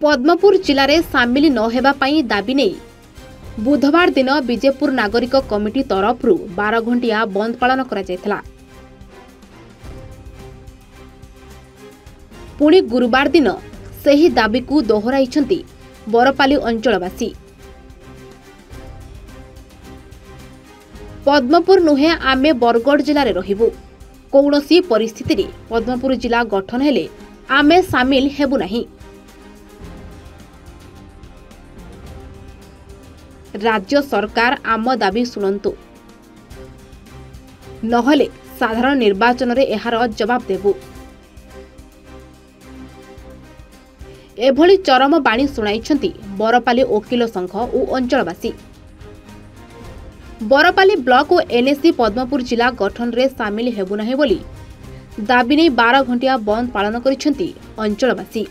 पद्मपुर जिले में सामिल नहेबाई दाबी नहीं बुधवार दिन विजेपुर नागरिक कमिटी तरफ 12 घंटिया बंद पालन करा पुणी गुरुवार दिन सही दाबी को दोहराई बरपाली अंचलवासी। पद्मपुर नुहे आमे बरगढ़ जिले में रहिबु कौनसी परिस्थिति रे पद्मपुर जिला गठन हेले आमे सामिल हेबु नहीं। राज्य सरकार आम दाबी शुणु नहले साधारण निर्वाचन रे एहार जवाब देबु। एभली चरम बाणी शुणाइछंती बरपाली वकील संघ और अंचलवासी। बरपाली ब्लॉक और एनएससी पद्मपुर जिला गठन रे सामिल हेबु नाही बोली दाबी नहीं 12 घंटिया बंद पालन करिछंती अंचलवासी।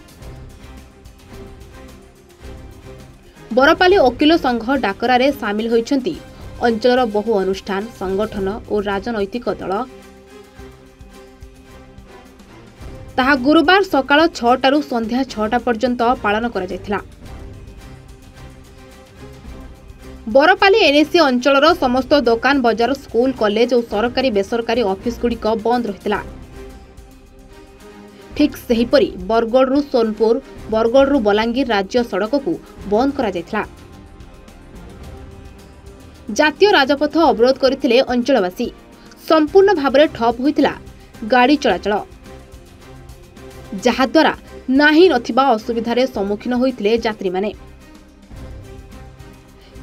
बरपाली वकील संघ डाकरा रे सामिल होइछंती अंचलर बहु अनुष्ठान संगठन और राजनैतिक दल। ताहा गुरुवार सकाळ 6टारू संध्या 6टा पर्यंत पालन करा जायथिला। बरपाली एनएससी अंचलर समस्त दुकान बजार स्कूल कॉलेज और सरकारी बेसरकारी ऑफिस गुड़िक बंद रहितला। ठीक सेहीपरि बरगढ़ सोनपुर बरगढ़ बलांगीर राज्य सड़क को बंद करा जायथिला। जातीय राजपथ अवरोध करथिले अंचलवासी। संपूर्ण भाबरे ठप होइतिला गाड़ी चलाचल जहा द्वारा नाही नथिबा असुविधारे सम्मुखीन होइतिले यात्री माने।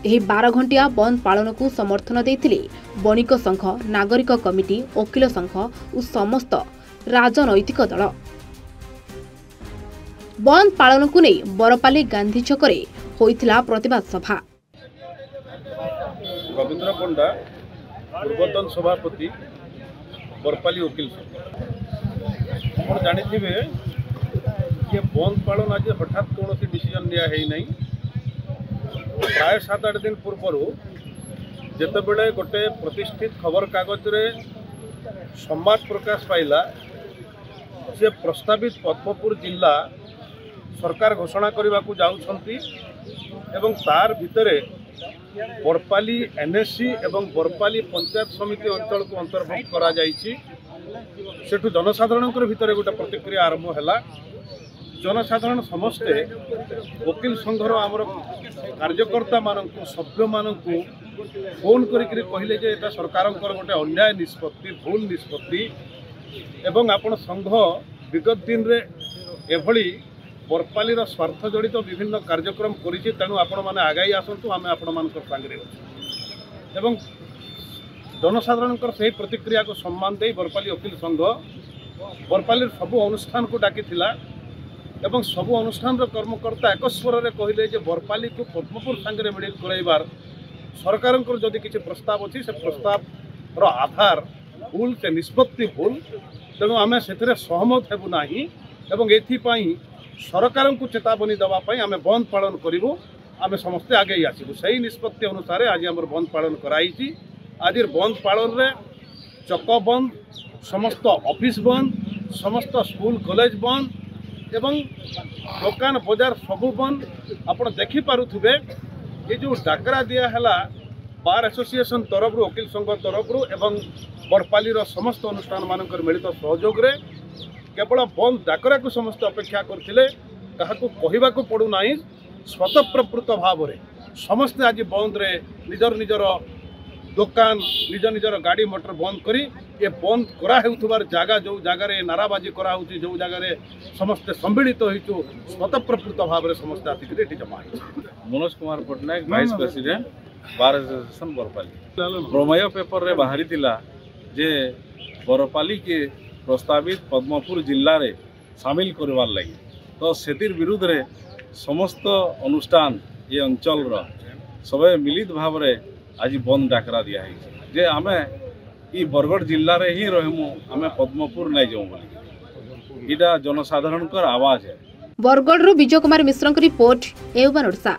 एही 12 घंटिया बंद पालन को समर्थन देइथिले बणिक संघ नागरिक कमिटी वकील संघ और समस्त राजनैतिक दल। बंद पालन को नहीं बरपाली गांधी छकरे होइथिला प्रतिवाद सभा। रविंद्र पंडा पूर्वतन सभापति बरपाली वकील संघ आप जानी ये बंद पालन आज हठात कौन डिसीजन लिया है नहीं। प्राय 7-8 दिन पूर्वर जितेबले गोटे प्रतिष्ठित खबर कागज रे संवाद प्रकाश पाइला से प्रस्तावित पद्मपुर जिला सरकार घोषणा करने को जाउछंती एवं तार भितरे बरपाली एनएससी एवं बरपाली पंचायत समिति अंचल को अंतर्भुक्त करा जाइछि। सेठु जनसाधारण भितर गोटे प्रतिक्रिया आरंभ है। जनसाधारण समस्ते वकील संघर आमर कार्यकर्ता मानू सभ्य मानू फोन करिक कहले जे एटा सरकार गोटे अन्याय निष्पत्ति भूल निष्पत्ति एवं आपण संघ विगत दिन रे एभली बरपाली स्वार्थ जड़ित विभिन्न कार्यक्रम करिछि। तेणु आपण माने आगाई आसंतु आमे आपण मानकर संगे एवं जनसाधारण से प्रतिक्रिया को सम्मान दे बरपाली वकील संघ बरपाली सबु अनुष्ठान को डाकी एवं सबु अनुष्ठान कर्मकर्ता एक स्वर में कहले जे बरपाली को पद्मपुर सांगे मिल कराइबार सरकार जदि किसी प्रस्ताव अच्छी से प्रस्ताव आधार भूल से निष्पत्ति भूल। तेणु आम से सहमत हेबु नाही एवं एथिपाई सरकार को चेतावनी देवाई आम बंद पालन करूँ। आम समस्ते आगे आसबू से निष्पत्ति अनुसार आज आम बंद पालन कराई। आज बंद पालन रे चक बंद समस्त ऑफिस बंद समस्त स्कूल कॉलेज बंद एवं दुकान बजार सबू बंद। आप देखिपे ये जो डाकरा दिहला बार एसोसिएशन तरफ वकील संघ तरफ एवं बरपाली समस्त अनुष्ठान मानक मिलित सहयोग रे केवल बंद डाकरा को समस्त अपेक्षा करथिले काहाकू कहवाकू पड़ूना स्वतःप्रवृत्त भाव में समस्ते आज बंद रे निजर निजर दुकान निज निजर गाड़ी मोटर बंद करी ये बंद करा हेउथबार जागा जो जगार नाराबाजी करा होची जो जगार समस्ते सम्मिलित होइचु स्वतःप्रवृत्त भाव में समस्ते आसिक जमा Manoj Kumar Pattanayak vice president bar association Barpali प्रमेय पेपर रे बाहरी थिला जे बरपाली के प्रस्तावित पद्मपुर जिले में सामिल करवार लगी तो सेतिर विरुद्ध रे समस्त अनुष्ठान ये अंचल सब मिलित भाव में आज बंद डाकरा दिया है जे आमे ई बरगढ़ जिले में ही रहमु आमे पद्मपुर नहीं जाऊँ बोली इटा जनसाधारण आवाज है। बरगढ़ विजय कुमार मिश्र रिपोर्ट एवं ओडिशा।